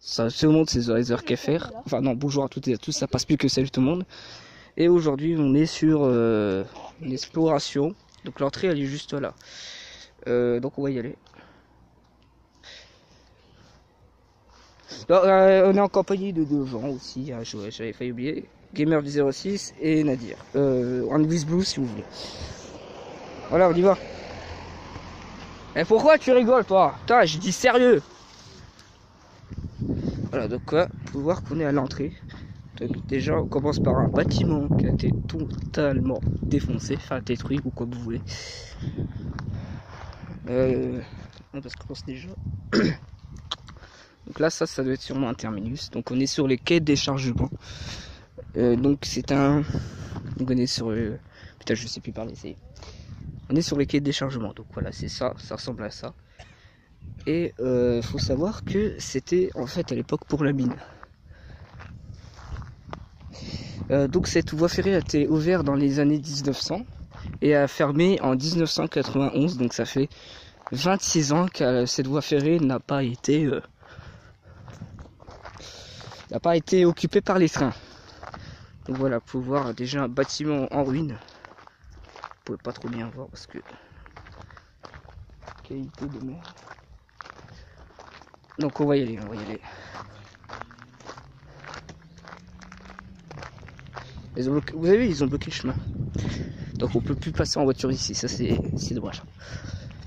Ça, tout le monde, c'est The KFR. Enfin non, bonjour à toutes et à tous, ça passe plus que salut tout le monde. Et aujourd'hui, on est sur une exploration. Donc l'entrée, elle est juste là. Donc on va y aller. Alors, on est en compagnie de deux gens aussi, hein, j'avais failli oublier. Gamer du 06 et Nadir. Angus Blue si vous voulez. Voilà, on y va. Et pourquoi tu rigoles toi? Putain, je dis sérieux. Voilà, donc quoi, on peut voir qu'on est à l'entrée. Donc déjà, on commence par un bâtiment qui a été totalement défoncé, enfin détruit ou comme vous voulez. Parce qu'on commence déjà. Donc là, ça doit être sûrement un terminus. Donc on est sur les quais de déchargement. Donc c'est un... Donc on est sur... Putain, je sais plus parler, c'est... On est sur les quais de déchargement. Donc voilà, c'est ça, ça ressemble à ça. Et faut savoir que c'était en fait à l'époque pour la mine. Donc cette voie ferrée a été ouverte dans les années 1900 et a fermé en 1991. Donc ça fait 26 ans que cette voie ferrée n'a pas été occupée par les trains. Donc voilà, vous pouvez voir déjà un bâtiment en ruine. Vous pouvez pas trop bien voir parce que qualité de mer. Donc on va y aller, on va y aller. Vous avez vu, ils ont bloqué le chemin. Donc on peut plus passer en voiture ici, ça c'est dommage.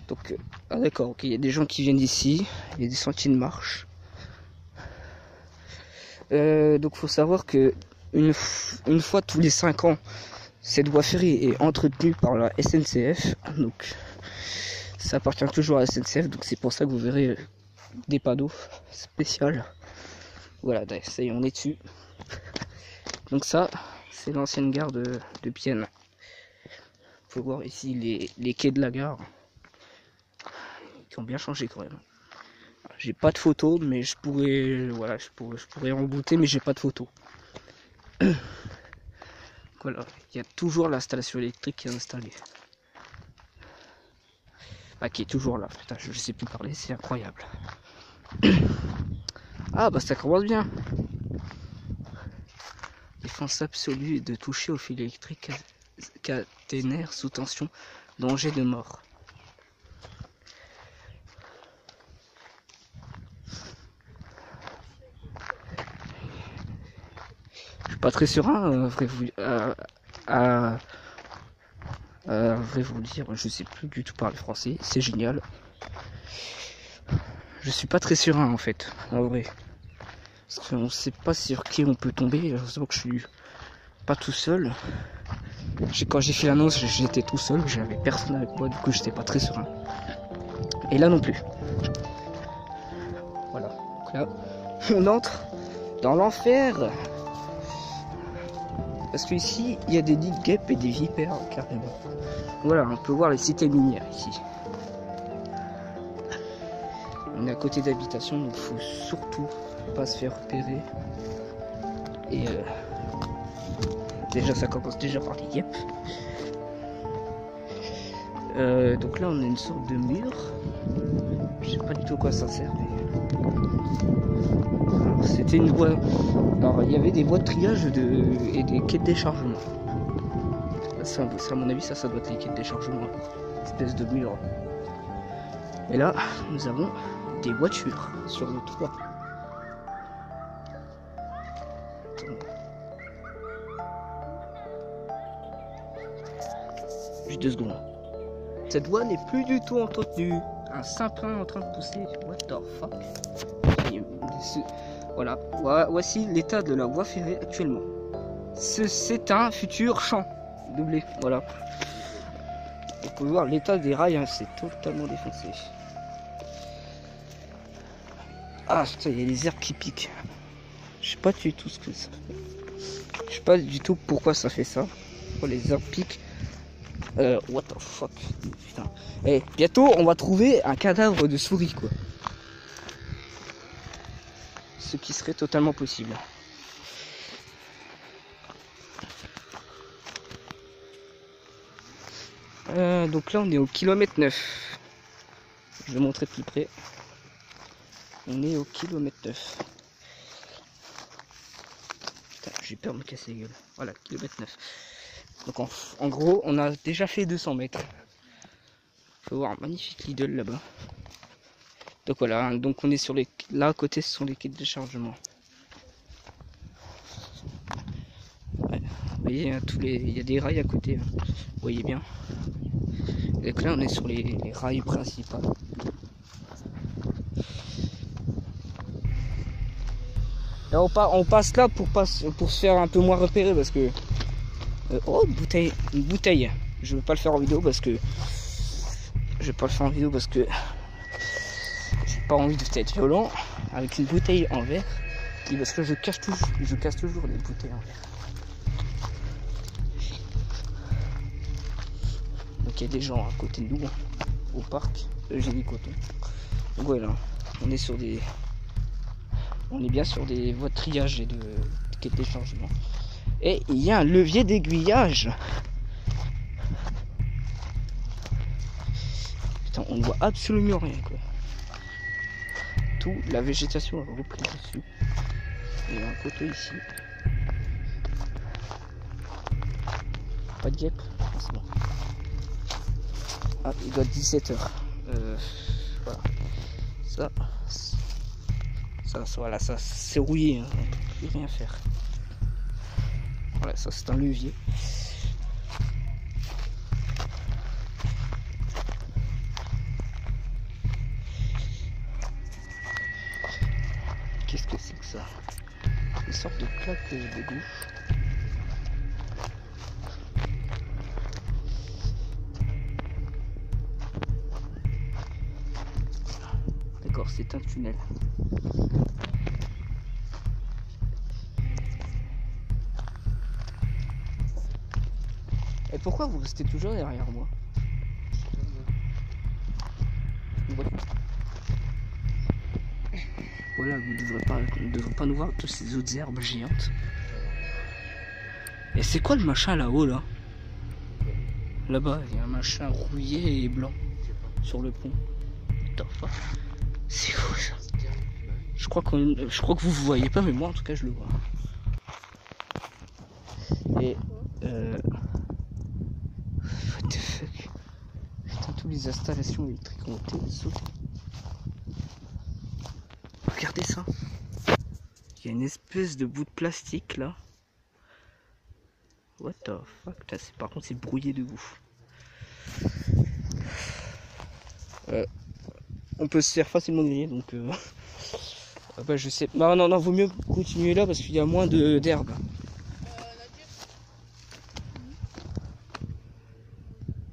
Donc, ah d'accord, ok, il y a des gens qui viennent d'ici, il y a des sentiers de marche. Donc faut savoir que une fois tous les 5 ans, cette voie ferrée est entretenue par la SNCF. Donc ça appartient toujours à la SNCF, donc c'est pour ça que vous verrez des panneaux spéciaux. Voilà, ça y est, on est dessus. Donc ça, c'est l'ancienne gare de Pienne. Faut voir ici les quais de la gare qui ont bien changé quand même. J'ai pas de photos, mais je pourrais, voilà, je pourrais en booter, mais j'ai pas de photos. Voilà, il y a toujours l'installation électrique qui est installée. Bah, qui est toujours là. Putain, je sais plus parler, c'est incroyable. Ah bah ça commence bien. Défense absolue de toucher au fil électrique caténaire sous tension, danger de mort. Je suis pas très serein, vrai vous dire, je sais plus du tout parler français, c'est génial. Je suis pas très serein en fait, en vrai. Parce qu'on sait pas sur qui on peut tomber, heureusement que je suis pas tout seul. Quand j'ai fait l'annonce, j'étais tout seul, j'avais personne avec moi, du coup j'étais pas très serein. Et là non plus. Voilà, donc là, on entre dans l'enfer. Parce que ici, il y a des nids de guêpes et des vipères, carrément. Voilà, on peut voir les cités minières ici. On est à côté d'habitation, donc il faut surtout pas se faire repérer. Et déjà, ça commence déjà par les guêpes. Donc là, on a une sorte de mur. Je sais pas du tout à quoi ça sert, mais... C'était une voie... Alors, il y avait des voies de triage et des quais de déchargement. Ça, à mon avis, ça doit être les quais de déchargement. Espèce de mur. Et là, nous avons des voitures sur le toit. Juste 2 secondes. Cette voie n'est plus du tout entretenue. Un sapin en train de pousser. What the fuck? Voilà. Voici l'état de la voie ferrée actuellement. C'est un futur champ de blé. Voilà. Vous pouvez voir l'état des rails, hein, c'est totalement défoncé. Ah putain, il y a des herbes qui piquent. Je sais pas du tout ce que ça fait. Je sais pas du tout pourquoi ça fait ça. Pourquoi les herbes piquent. What the fuck. Putain. Et bientôt on va trouver un cadavre de souris quoi. Ce qui serait totalement possible. Donc là on est au kilomètre 9. Je vais montrer de plus près. On est au kilomètre 9. j'ai peur de me casser la gueule. Voilà, kilomètre 9. Donc en gros, on a déjà fait 200 mètres. Faut voir un magnifique Lidl là-bas. Donc voilà, donc on est sur les... Là à côté, ce sont les quais de déchargement. Ouais. Vous voyez, hein, il y a des rails à côté. Hein. Vous voyez bien. Et donc là, on est sur les rails principaux. Et on passe là pour se faire un peu moins repérer parce que... oh, une bouteille. Je vais pas le faire en vidéo parce que... j'ai pas envie de être violent avec une bouteille en verre. Parce que je casse toujours les bouteilles en verre. Donc il y a des gens à côté de nous, au parc Génie-Coton. Donc voilà, on est bien sur des voies de triage et de quai de déchargement. Et il y a un levier d'aiguillage. Putain, on ne voit absolument rien quoi. Tout, la végétation a repris dessus. Il y a un poteau ici. Pas de guêpe, c'est bon. Ah, il doit être 17h. Voilà. Voilà, ça c'est rouillé, hein. On peut plus rien faire. Voilà, ça c'est un levier. Qu'est-ce que c'est que ça? Une sorte de plaque d'égout. D'accord, c'est un tunnel. Et pourquoi vous restez toujours derrière moi? Voilà, vous ne devrez pas nous voir toutes ces autres herbes géantes. Et c'est quoi le machin là-haut là? Là-bas, il y a un machin rouillé et blanc sur le pont. C'est quoi ça? Je crois que vous voyez pas, mais moi en tout cas je le vois. Et what the fuck? Putain, toutes les installations électriques ont été sautées. Regardez ça. Il y a une espèce de bout de plastique là. What the fuck? Là, par contre c'est brouillé de ouf. On peut se faire facilement griller donc bah, je sais. Non, vaut mieux continuer là parce qu'il y a moins d'herbe.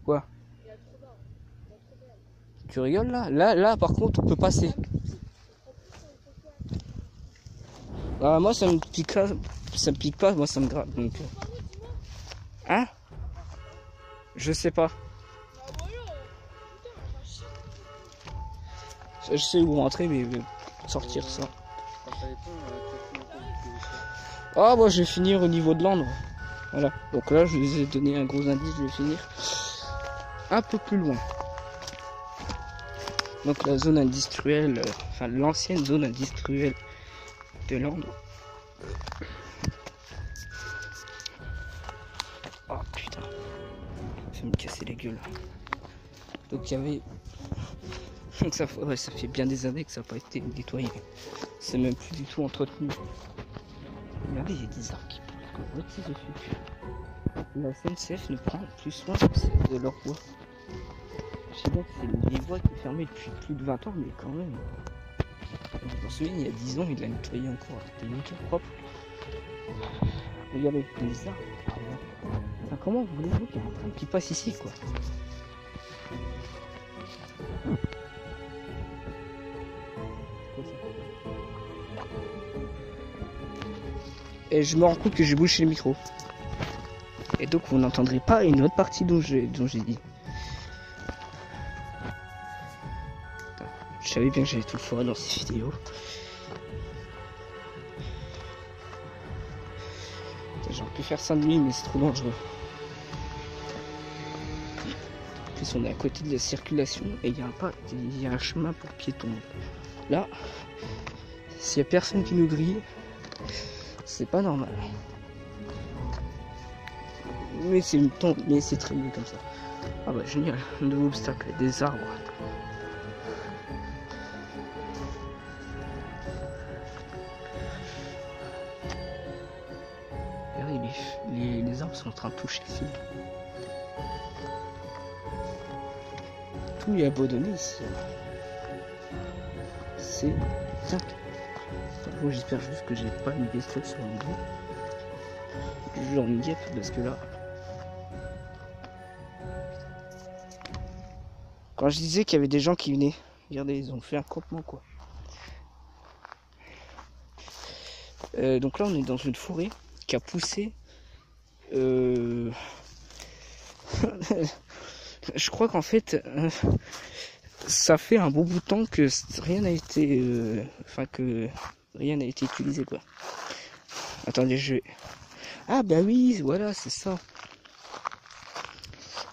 Quoi? Tu rigoles là? Là par contre on peut passer. Ah, moi ça me pique pas, moi ça me gratte donc. Hein? Je sais pas. Je sais où rentrer mais sortir ça. Ah moi je vais finir au niveau de l'Andre. Voilà. Donc là je vous ai donné un gros indice, je vais finir un peu plus loin. Donc la zone industrielle, enfin l'ancienne zone industrielle de l'Andre. Oh putain. Ça me casser les gueules. Donc il y avait. Donc ça fait bien des années que ça n'a pas été nettoyé. C'est même plus du tout entretenu. Regardez, il y a des arbres qui pourraient dessus. La SNCF ne prend plus soin de leur voie. Je sais bien que c'est des voies qui sont fermées depuis plus de 20 ans, mais quand même. Je me souviens, il y a 10 ans, il l'a nettoyé encore. C'était nickel propre. Regardez, les arbres. Enfin, comment voulez-vous qu'il y ait un train qui passe ici, quoi? Et je me rends compte que j'ai bouché le micro. Et donc vous n'entendrez pas une autre partie dont j'ai dit. Je savais bien que j'allais tout le foirer dans ces vidéos. J'aurais pu faire Saint-Denis mais c'est trop dangereux. En plus on est à côté de la circulation et il y a un chemin pour piétons. Là, s'il n'y a personne qui nous grille, c'est pas normal. Mais c'est très mieux comme ça. Ah bah génial, un nouveau obstacle, des arbres. Regardez, les arbres sont en train de toucher le fil. Tout est abandonné ici. C'est dingue. Bon, j'espère juste que j'ai pas une bestiole sur le dos. Genre une guêpe parce que là. Quand je disais qu'il y avait des gens qui venaient, regardez, ils ont fait un campement quoi. Donc là on est dans une forêt qui a poussé. Je crois qu'en fait ça fait un bon bout de temps que rien n'a été. Que rien n'a été utilisé quoi. Attendez, je vais. Ah bah oui, voilà, c'est ça.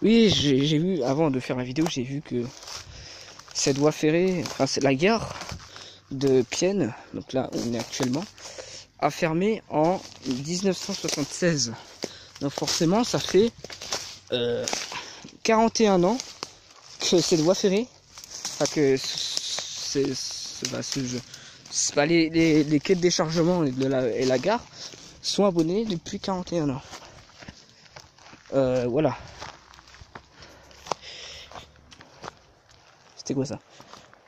Oui, j'ai vu, avant de faire la vidéo, j'ai vu que cette voie ferrée, enfin c'est la gare de Pienne, donc là où on est actuellement, a fermé en 1976. Donc forcément ça fait 41 ans que cette voie ferrée, enfin que les quais de déchargement et la gare sont abonnés depuis 41 ans. Voilà. C'était quoi ça?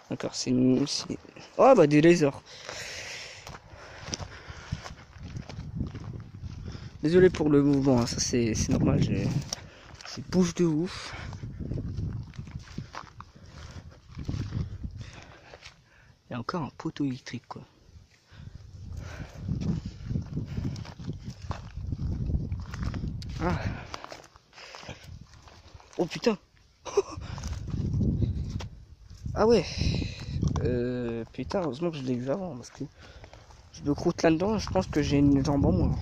D'accord, c'est une... Oh bah des lasers. Désolé pour le mouvement, hein, ça c'est normal, c'est bouge de ouf. Il y a encore un poteau électrique quoi. Ah. Oh putain. Ah ouais. Putain, heureusement que je l'ai vu avant parce que je me croûte là-dedans, je pense que j'ai une jambe en moins.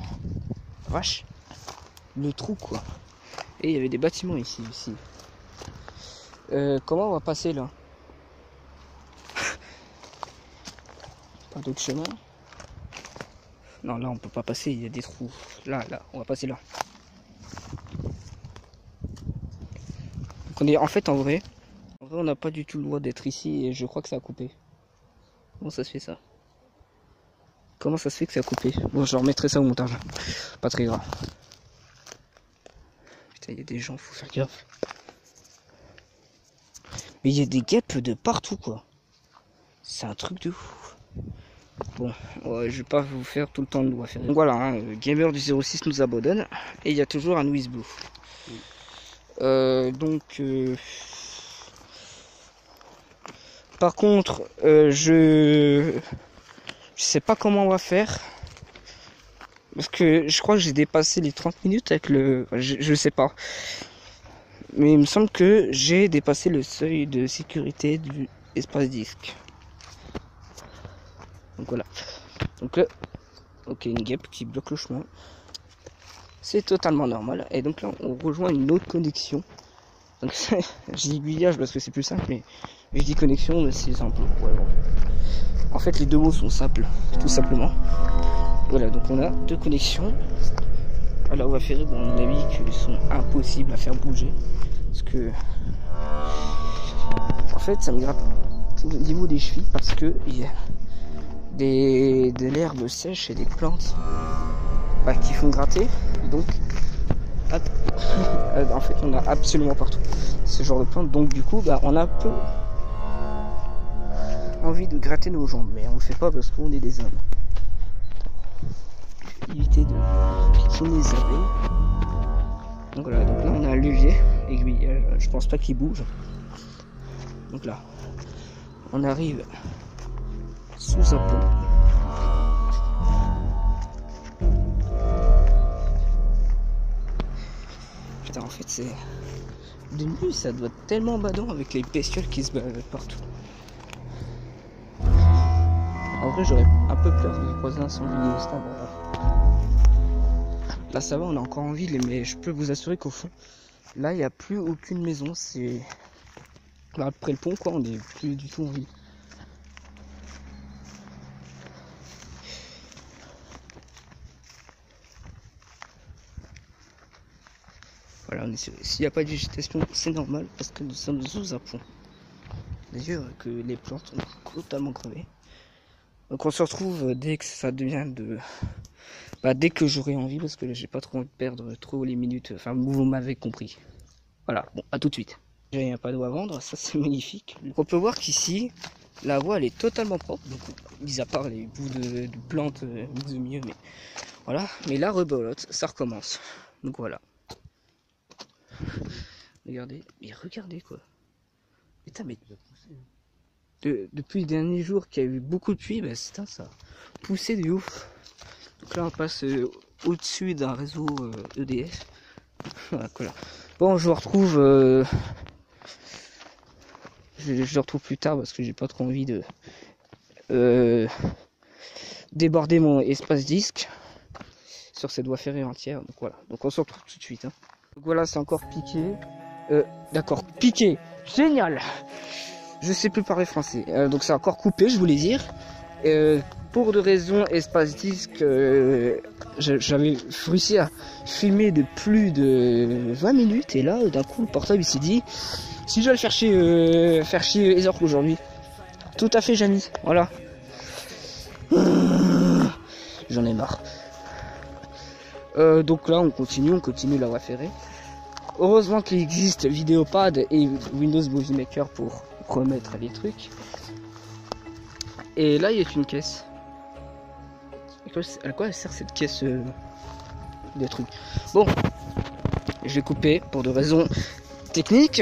Vache. Le trou quoi. Et il y avait des bâtiments ici aussi. Comment on va passer là? Pas d'autre chemin? Non, là on peut pas passer, il y a des trous. Là, on va passer là. Donc on est en fait en vrai on n'a pas du tout le droit d'être ici et je crois que ça a coupé. Comment ça se fait ça? Comment ça se fait que ça a coupé? Bon, je remettrai ça au montage. Pas très grave. Putain, il y a des gens, faut faire gaffe. Mais il y a des guêpes de partout quoi. C'est un truc de fou. Bon, ouais, je vais pas vous faire tout le temps de doigts faire. Donc voilà, hein, le gamer du 06 nous abandonne. Et il y a toujours un Wisblue. Par contre, je sais pas comment on va faire. Parce que je crois que j'ai dépassé les 30 minutes avec le... Je sais pas. Mais il me semble que j'ai dépassé le seuil de sécurité du espace disque. Donc voilà. Donc là, ok, une guêpe qui bloque le chemin. C'est totalement normal. Et donc là, on rejoint une autre connexion. Donc je dis aiguillage parce que c'est plus simple, mais je dis connexion, mais c'est simple. Ouais, bon. En fait, les deux mots sont simples, tout simplement. Voilà, donc on a deux connexions. Alors on va faire, bon, à mon avis, qu'ils sont impossibles à faire bouger. Parce que... En fait, ça me gratte au niveau des chevilles parce que il y a de l'herbe sèche et des plantes qui font gratter. Et donc, hop, en fait, on a absolument partout ce genre de plantes. Donc du coup, on a un peu envie de gratter nos jambes. Mais on ne le fait pas parce qu'on est des hommes. Éviter de piquer les abeilles. Donc voilà, donc là on a un levier aiguillage, je pense pas qu'il bouge. Donc là, on arrive sous un pont. Putain, en fait c'est... De nuit ça doit être tellement badant avec les bestioles qui se baladent partout. En vrai j'aurais un peu peur de croiser un sanglier, c'est bon. Là ça va, on a encore en ville, mais je peux vous assurer qu'au fond, là il n'y a plus aucune maison, c'est... après le pont quoi, on n'est plus du tout en ville. Voilà, s'il n'y a pas de végétation, c'est normal parce que nous sommes sous un pont. D'ailleurs, que les plantes sont totalement crevées. Donc on se retrouve dès que ça devient de... dès que j'aurai envie, parce que là j'ai pas trop envie de perdre trop les minutes. Enfin, vous m'avez compris. Voilà, bon, à tout de suite. Il n'y a pas d'eau à vendre, ça c'est magnifique. Donc on peut voir qu'ici, la voie elle est totalement propre. Donc, mis à part les bouts de plantes mises au milieu, mais voilà. Mais la rebolote, ça recommence. Donc voilà. Regardez, mais regardez quoi. Putain, mais depuis les derniers jours qu'il y a eu beaucoup de pluie, putain, ça a poussé de ouf. Donc là on passe au-dessus d'un réseau EDF. Voilà. Bon, je vous retrouve je le retrouve plus tard parce que j'ai pas trop envie de déborder mon espace disque sur cette voie ferrée entière. Donc voilà, donc on se retrouve tout de suite. Donc voilà, c'est encore piqué. D'accord, piqué, génial. Je sais plus parler français. Donc c'est encore coupé, je voulais dire. Pour de raisons espace disque, j'avais réussi à filmer de plus de 20 minutes et là d'un coup le portable il s'est dit si je vais le faire chier les orques aujourd'hui. Tout à fait Jamy, voilà. J'en ai marre. Donc là on continue la voie ferrée. Heureusement qu'il existe Vidéopad et Windows Movie Maker pour remettre les trucs. Et là il y a une caisse. À quoi elle sert cette caisse de trucs? Bon, je vais couper pour de raisons techniques.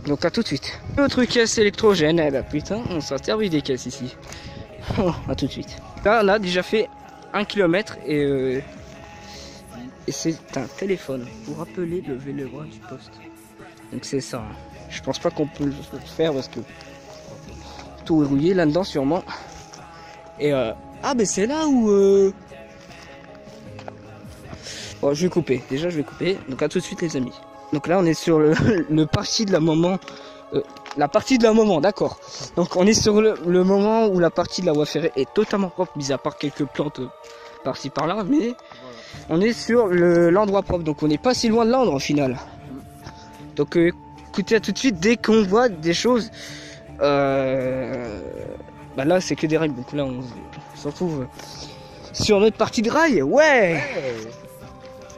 Donc à tout de suite. Autre caisse électrogène, eh ben putain, on s'est servi des caisses ici. Oh, à tout de suite. Là on a déjà fait 1 km et c'est un téléphone pour appeler le vélo du poste. Donc c'est ça. Je pense pas qu'on peut le faire parce que tout est rouillé là-dedans sûrement. Et ah ben c'est là où bon, je vais couper. Déjà je vais couper. Donc à tout de suite les amis. Donc là on est sur le parti de la moment. La partie de la moment, d'accord. Donc on est sur le moment où la partie de la voie ferrée est totalement propre, mis à part quelques plantes par-ci par-là, mais on est sur l'endroit propre. Donc on n'est pas si loin de l'endroit au final. Donc écoutez, à tout de suite dès qu'on voit des choses. Là c'est que des rails. Donc là on se retrouve sur notre partie de rail. Ouais.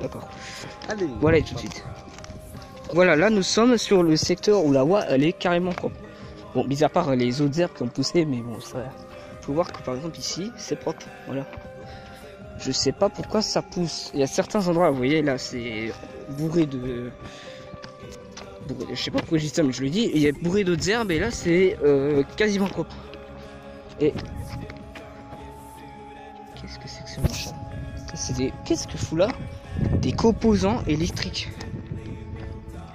D'accord. Allez. Voilà tout de suite. Voilà, là nous sommes sur le secteur où la voie elle est carrément propre. Bon, mis à part les autres herbes qui ont poussé, mais bon, ça. Faut voir que par exemple ici, c'est propre. Voilà. Je sais pas pourquoi ça pousse. Il y a certains endroits, vous voyez, là c'est bourré de. Je sais pas pourquoi je dis ça, mais je le dis. Il y a bourré d'autres herbes et là c'est quasiment propre. Et. Qu'est-ce que c'est que ce machin? Qu'est-ce que fout là? Des composants électriques.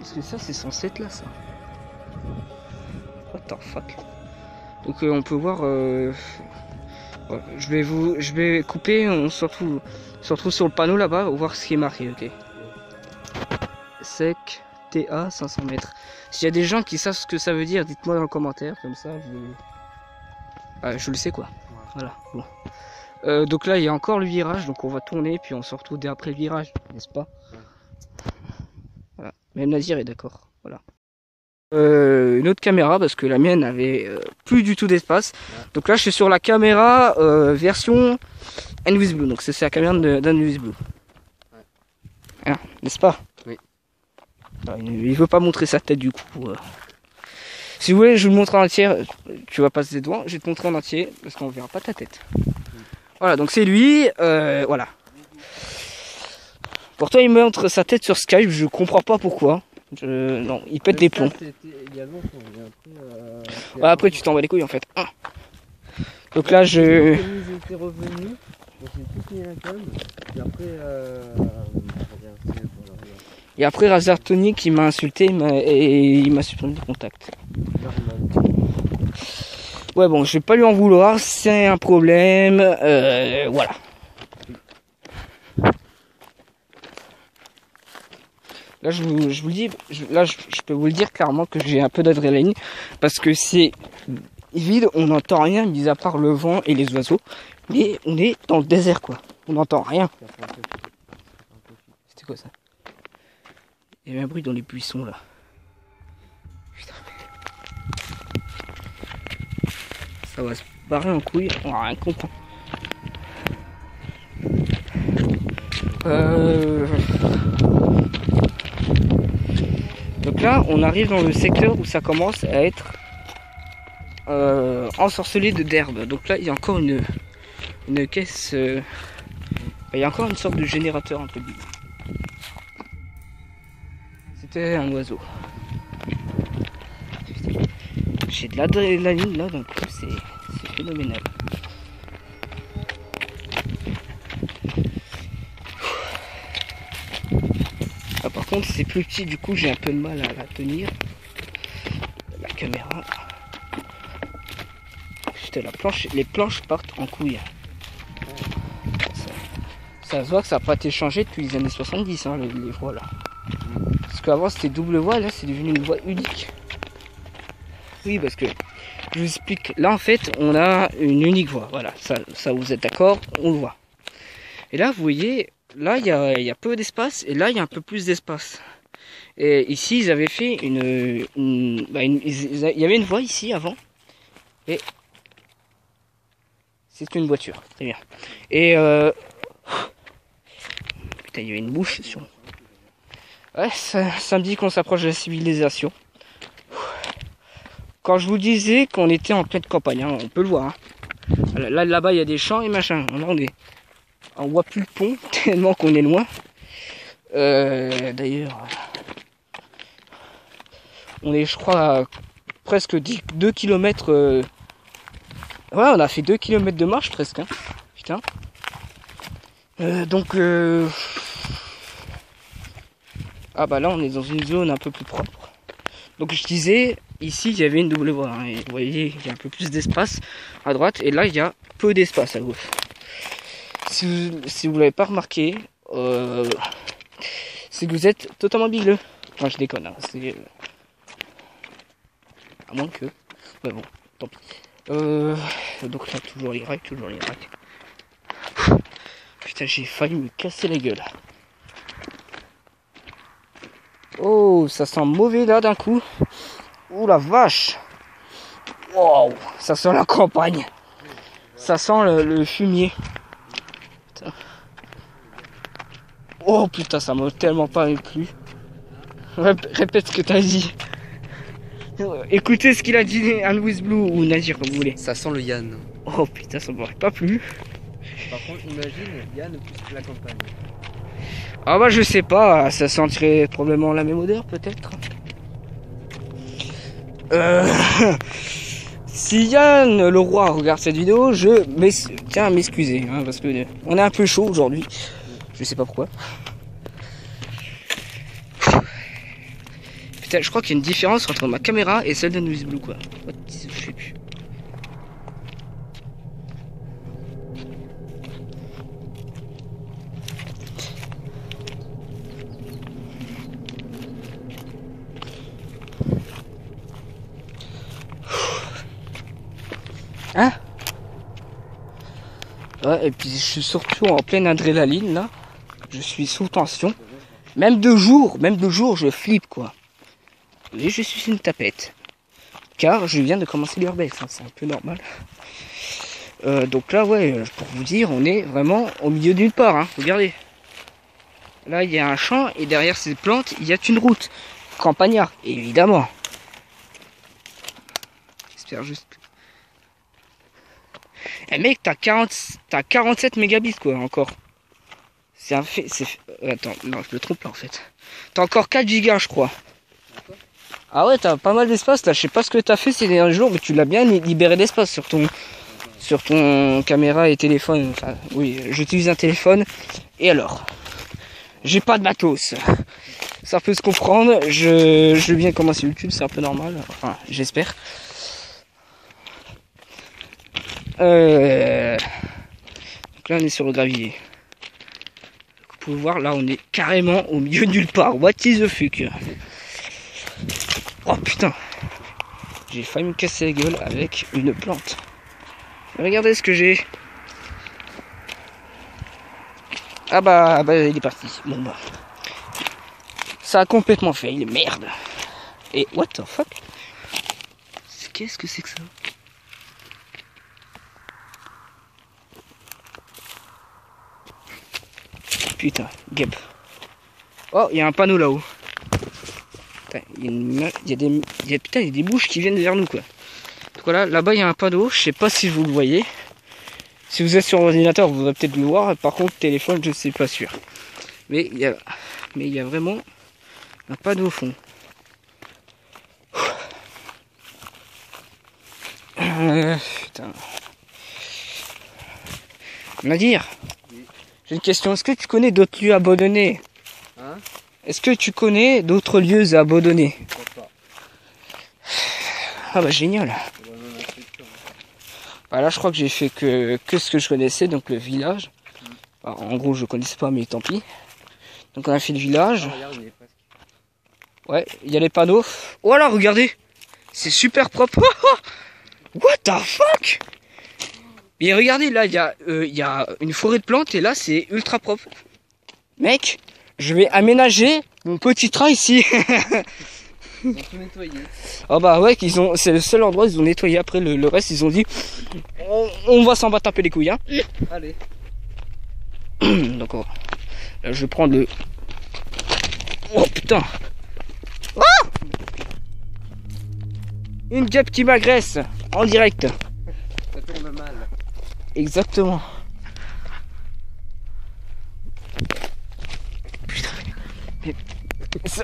Est-ce que ça c'est censé être là ça? What the fuck? Donc on peut voir je vais couper, on se retrouve sur le panneau là-bas, voir ce qui est marqué, ok. Sec TA 500 mètres. S'il y a des gens qui savent ce que ça veut dire, dites-moi dans le commentaire, comme ça je le sais quoi. Voilà, bon. Donc là il y a encore le virage, donc on va tourner puis on se retrouve dès après le virage, n'est-ce pas? Voilà. Même Nadir est d'accord. Voilà. Une autre caméra parce que la mienne avait plus du tout d'espace. Donc là je suis sur la caméra version Envis Blue. Donc c'est la caméra d'Envis Blue. Hein, n'est-ce pas? Oui. Alors, il veut pas montrer sa tête du coup. Si vous voulez je vous le montre en entier. Tu vas passer devant. Je vais te montrer en entier parce qu'on verra pas ta tête. Voilà, donc c'est lui. Voilà. Pourtant il montre sa tête sur Skype. Je comprends pas pourquoi. Non, il pète les plombs. Ouais, après tu t'en bats les couilles en fait. Donc là je... Et après Razer Tonic il m'a insulté et il m'a supprimé des contacts. Ouais bon, je vais pas lui en vouloir, c'est un problème. Voilà. Là je vous le dis, je peux vous le dire clairement que j'ai un peu d'adrénaline parce que c'est vide, on n'entend rien mis à part le vent et les oiseaux, mais on est dans le désert quoi, on n'entend rien. C'était quoi ça? Il y avait un bruit dans les buissons là. Putain. Ça va se barrer en couille, on va rien comprendre. Donc là, on arrive dans le secteur où ça commence à être ensorcelé d'herbe. Donc là, il y a encore une caisse. Il y a encore une sorte de générateur entre guillemets. C'était un oiseau. J'ai de l'adrénaline là, d'un coup, c'est phénoménal. Ah, par contre, c'est plus petit, du coup, j'ai un peu de mal à la tenir. La caméra. Putain, les planches partent en couille. Ça se voit que ça n'a pas été changé depuis les années 70, hein, les voies là. Parce qu'avant c'était double voie, là c'est devenu une voie unique. Oui, parce que je vous explique, là en fait on a une unique voie, voilà, ça vous êtes d'accord, on le voit. Et là vous voyez, là il y a peu d'espace et là il y a un peu plus d'espace. Et ici ils avaient fait il y avait une voie ici avant et c'est une voiture, très bien. Et putain, il y avait une mouche sur. Ouais, ça me dit qu'on s'approche de la civilisation. Quand je vous disais qu'on était en pleine campagne, hein, on peut le voir. Hein. Là-bas, il y a des champs et machin. On voit plus le pont, tellement qu'on est loin. D'ailleurs, on est, je crois, à presque 2 km. Ouais, on a fait 2 km de marche presque. Hein. Putain. Ah bah là on est dans une zone un peu plus propre. Donc je disais, ici il y avait une double voie. Hein, et vous voyez, il y a un peu plus d'espace à droite. Et là il y a peu d'espace à gauche. Si vous l'avez pas remarqué, c'est que vous êtes totalement bigleux. Enfin je déconne, hein, c'est... à moins que... Ouais bon, tant pis. Donc là toujours les racks. Putain, j'ai failli me casser la gueule. Oh, ça sent mauvais là d'un coup. Oh la vache. Wow, ça sent la campagne. Ça sent le fumier. Putain. Oh putain, ça m'a tellement pas plu. Répète ce que t'as dit. Écoutez ce qu'il a dit, Louis Blue ou Nadir comme vous voulez. Ça sent le Yann. Oh putain, ça m'aurait pas plu. Par contre, imagine Yann plus que la campagne. Ah bah je sais pas, ça sentirait probablement la même odeur peut-être. Si Yann le roi regarde cette vidéo, je tiens à m'excuser, hein, parce que on est un peu chaud aujourd'hui. Je sais pas pourquoi. Putain, je crois qu'il y a une différence entre ma caméra et celle de Louis Blue quoi. Je sais plus. Hein? Ouais, et puis je suis surtout en pleine adrénaline là. Je suis sous tension. Même de jour, je flippe quoi. Et je suis une tapette. Car je viens de commencer l'urbex, hein, c'est un peu normal. Donc là, ouais, pour vous dire, on est vraiment au milieu d'une part. Hein, regardez. Là, il y a un champ et derrière ces plantes, il y a une route. Campagnard, évidemment. J'espère juste. Eh mec, t'as 47 mégabits quoi encore. C'est un fait. Attends, non, je me trompe là en fait. T'as encore 4 gigas je crois. Ah ouais, t'as pas mal d'espace là. Je sais pas ce que t'as fait ces derniers jours, mais tu l'as bien libéré d'espace sur ton caméra et téléphone. Enfin, oui, j'utilise un téléphone. Et alors, j'ai pas de matos. Ça peut se comprendre. Je viens de commencer YouTube, c'est un peu normal. Enfin, j'espère. Donc là on est sur le gravier. Vous pouvez voir là on est carrément au milieu de nulle part. What is the fuck? Oh putain, j'ai failli me casser la gueule avec une plante. Regardez ce que j'ai. Ah bah il est parti. Bon bah ça a complètement fail, merde. Et what the fuck? Qu'est-ce que c'est que ça? Putain, guêpe. Oh, il y a un panneau là-haut. Il y a des bouches qui viennent vers nous, quoi. Donc voilà, là-bas il y a un panneau, je sais pas si vous le voyez. Si vous êtes sur l'ordinateur, vous allez peut-être le voir. Par contre, téléphone, je ne suis pas sûr. Mais il y a vraiment un panneau au fond. Putain. Nadir, j'ai une question. Est-ce que tu connais d'autres lieux abandonnés? Hein? Est-ce que tu connais d'autres lieux abandonnés? Ah bah génial. Bah là je crois que j'ai fait que ce que je connaissais, donc le village. Bah, en gros je connaissais pas, mais tant pis. Donc on a fait le village. Ouais, il y a les panneaux. Oh là, regardez, c'est super propre. What the fuck? Et regardez, là il y a une forêt de plantes et là c'est ultra propre. Mec, je vais aménager mon petit train ici. Ils ont tout nettoyé. Ah bah ouais, c'est le seul endroit où ils ont nettoyé. Après le reste ils ont dit on va s'en battre un peu les couilles, hein. Allez. D'accord. Là je vais prendre le... Oh putain. Ah, une guêpe qui m'agresse en direct. Ça tourne mal. Exactement. Putain. Mais...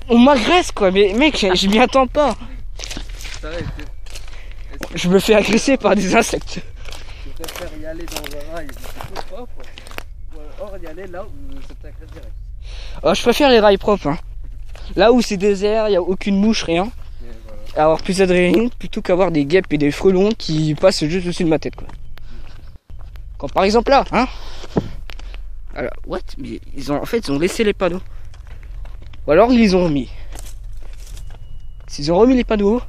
on m'agresse quoi, mais mec, je m'y attends pas. Je me fais agresser par des insectes. Tu préfères y aller dans un rail c'est tout propre, ou alors y aller là où ça t'agresse direct? Oh, je préfère les rails propres, hein. Là où c'est désert, il n'y a aucune mouche, rien. Voilà. Avoir plus d'adrénaline plutôt qu'avoir des guêpes et des frelons qui passent juste au-dessus de ma tête, quoi. Comme par exemple là, hein. Alors, what? Mais ils ont laissé les panneaux. Ou alors ils les ont remis. S'ils ont remis les panneaux,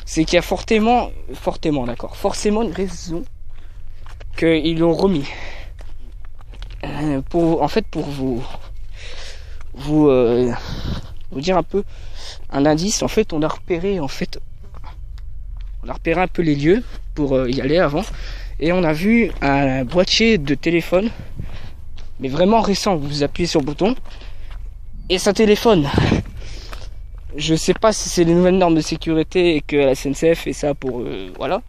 c'est qu'il y a fortement une raison qu'ils l'ont remis. Pour vous dire un peu un indice, en fait on a repéré un peu les lieux pour y aller avant, et on a vu un boîtier de téléphone, mais vraiment récent. Vous appuyez sur le bouton et ça téléphone. Je sais pas si c'est les nouvelles normes de sécurité et que la SNCF fait ça pour voilà,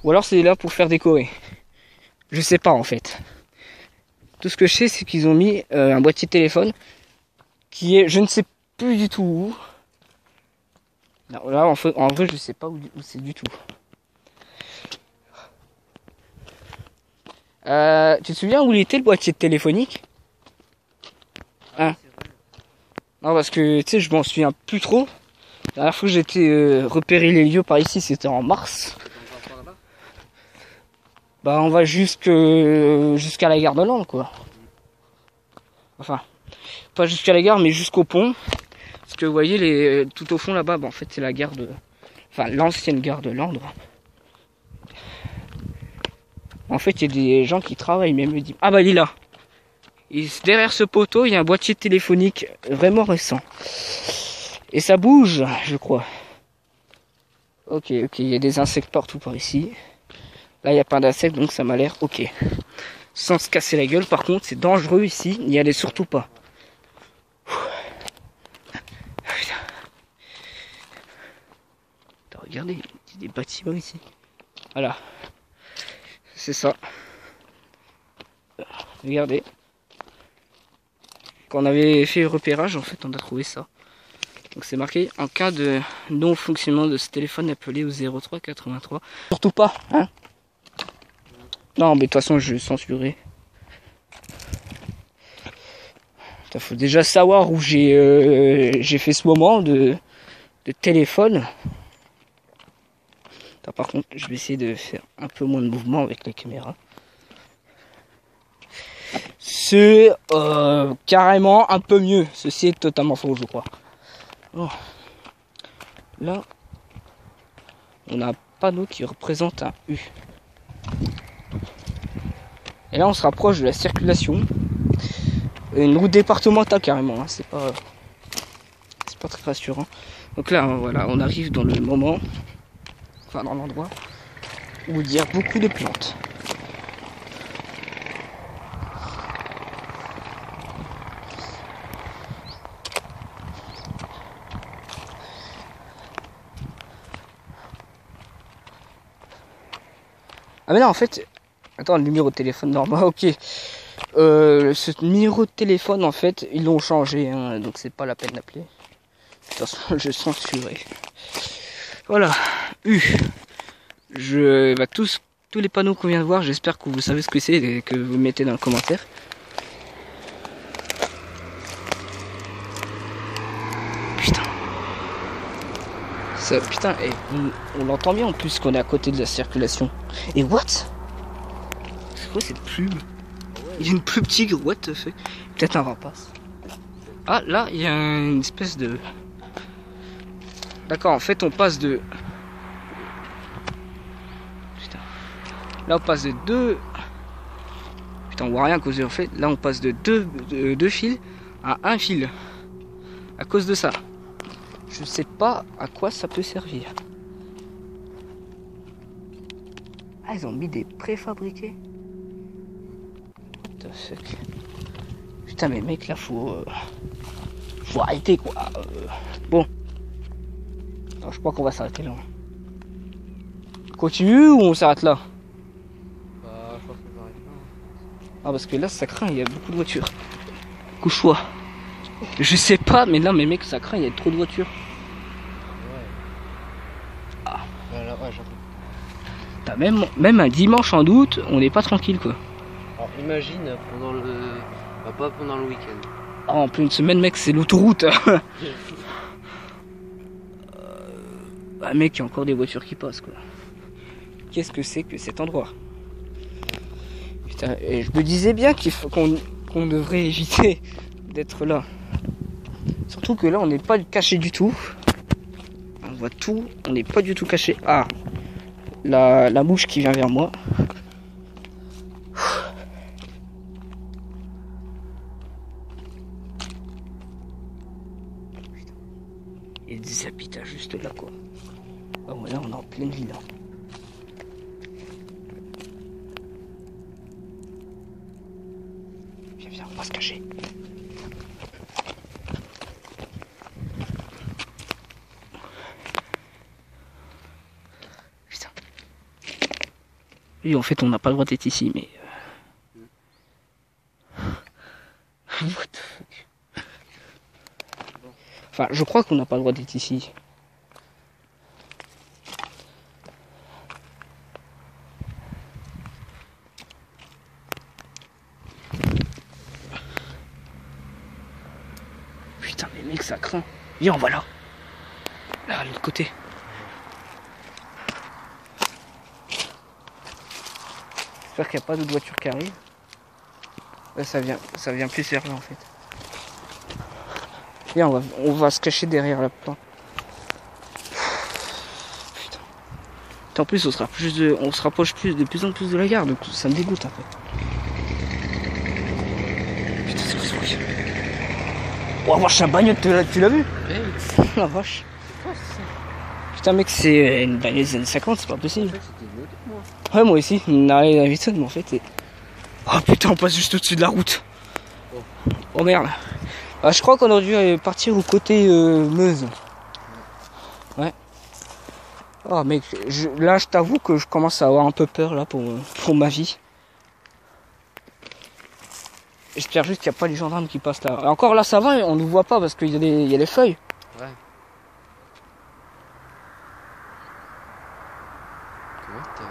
ou alors c'est là pour faire décorer. Je sais pas en fait. Tout ce que je sais, c'est qu'ils ont mis un boîtier de téléphone qui est, je ne sais plus du tout où. Là, en vrai, je sais pas où c'est du tout. Tu te souviens où il était le boîtier téléphonique? Hein? Non, parce que tu sais, je m'en souviens plus trop. La dernière fois que j'ai été repérer les lieux par ici, c'était en mars. Bah, on va jusqu'à la gare de Lande, quoi. Enfin, pas jusqu'à la gare, mais jusqu'au pont. Parce que vous voyez, tout au fond là-bas, bah, en fait, c'est la gare de... Enfin, l'ancienne gare de Lande. En fait, il y a des gens qui travaillent, même me disent... Ah bah, il est là. Et derrière ce poteau, il y a un boîtier téléphonique vraiment récent. Et ça bouge, je crois. Ok, il y a des insectes partout par ici. Là, il n'y a pas d'insectes, donc ça m'a l'air ok. Sans se casser la gueule, par contre, c'est dangereux ici. N'y allez surtout pas. Regardez, il y a des bâtiments ici. Voilà. C'est ça. Regardez. Quand on avait fait le repérage, en fait, on a trouvé ça. Donc c'est marqué en cas de non-fonctionnement de ce téléphone, appelez au 03 83. Surtout pas, hein. Non, mais de toute façon, je vais censurer. Il faut déjà savoir où j'ai fait ce moment de téléphone. Attends, par contre, je vais essayer de faire un peu moins de mouvement avec la caméra. C'est carrément un peu mieux. Ceci est totalement faux, je crois. Oh. Là, on a un panneau qui représente un U. Et là, on se rapproche de la circulation. une route départementale carrément, hein. C'est pas très rassurant. Donc là, voilà, on arrive dans le moment, enfin dans l'endroit où il y a beaucoup de plantes. Ah mais non, en fait, attends, le numéro de téléphone normal, ok. Ce numéro de téléphone, en fait, ils l'ont changé, hein, donc c'est pas la peine d'appeler. De toute façon, je censurerai. Voilà, tous les panneaux qu'on vient de voir, j'espère que vous savez ce que c'est et que vous mettez dans le commentaire. Putain. Ça, putain, on l'entend bien en plus qu'on est à côté de la circulation. Et what? C'est quoi cette pub? Il y a une pub tigre, what the fuck? Peut-être un rapace. Ah, là, il y a une espèce de... D'accord, en fait, on passe de... Putain. Là, on passe de deux... Putain, on voit rien à cause de... En fait, là, on passe de deux fils à un fil. À cause de ça. Je sais pas à quoi ça peut servir. Ah, ils ont mis des préfabriqués. What the fuck. Putain, mais mec, là, faut arrêter, quoi. Bon. Alors, je crois qu'on va s'arrêter là. Continue ou on s'arrête là? Bah, je pense qu'on va arrêter là. Ah, parce que là, ça craint, il y a beaucoup de voitures. Couche-toi. Je sais pas, mais là, mais mec, ça craint, il y a trop de voitures. Ouais. Ah. Voilà, ouais, j'entends. T'as même un dimanche en août, on n'est pas tranquille, quoi. Alors, imagine pendant le... Bah, pas pendant le week-end. Ah, en pleine semaine, mec, c'est l'autoroute. Ah, mec, il y a encore des voitures qui passent, quoi. Qu'est-ce que c'est que cet endroit? Putain, et je me disais bien qu'on devrait éviter d'être là. Surtout que là, on n'est pas caché du tout. On voit tout, on n'est pas du tout caché. Ah, la mouche qui vient vers moi. Il y a des habitats juste là, quoi. Ah ouais, là, on est en pleine ville. Hein. Viens, on va se cacher. Putain. Oui, en fait, on n'a pas le droit d'être ici, mais... What the fuck? Enfin, je crois qu'on n'a pas le droit d'être ici. Putain, mais mec, ça craint. Viens, on va là. Là, de l'autre côté. J'espère qu'il n'y a pas d'autres voitures qui arrivent. Là, ça vient plus vers là, en fait. Viens, on va se cacher derrière la plante. Putain. En plus, on se rapproche de plus en plus de la gare, donc ça me dégoûte un peu. Putain, c'est quoi ce bruit? Oh, vache, la bagnole, tu l'as vu? Hey. La vache. C'est quoi ça? Putain, mec, c'est une bagnole des années 50, c'est pas possible. En fait, c'était une autre, moi. Ouais, moi aussi, une Harley Davidson, mais en fait, c'est... Oh putain, on passe juste au-dessus de la route. Oh merde. Ah, je crois qu'on aurait dû partir au côté Meuse. Ouais. Oh mec, là je t'avoue que je commence à avoir un peu peur là pour ma vie. J'espère juste qu'il n'y a pas les gendarmes qui passent là. Et encore là ça va, on ne nous voit pas parce qu'il y a les feuilles. Ouais. Comment t'as...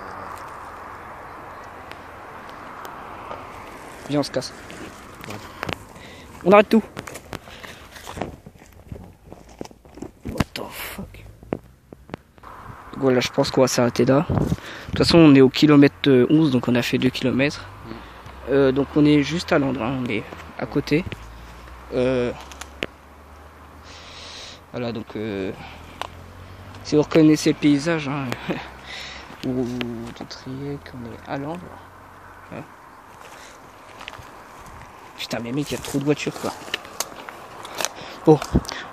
Viens, on se casse. Ouais. On arrête tout. What the fuck. Voilà, je pense qu'on va s'arrêter là. De toute façon, on est au kilomètre 11, donc on a fait 2 km. Donc on est juste à l'endroit, on est à côté. Voilà, donc si vous reconnaissez le paysage, hein, vous douteriez qu'on est à l'angle. Ouais. Putain, mais mec, il y a trop de voitures, quoi. Bon,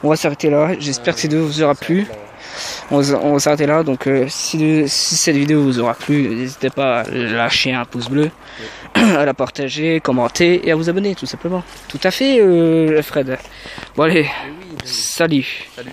on va s'arrêter là. J'espère que cette vidéo vous aura plu. On va s'arrêter là. Donc, si cette vidéo vous aura plu, n'hésitez pas à lâcher un pouce bleu, à la partager, commenter et à vous abonner, tout simplement. Tout à fait, Fred. Bon, allez, Oui, salut. salut.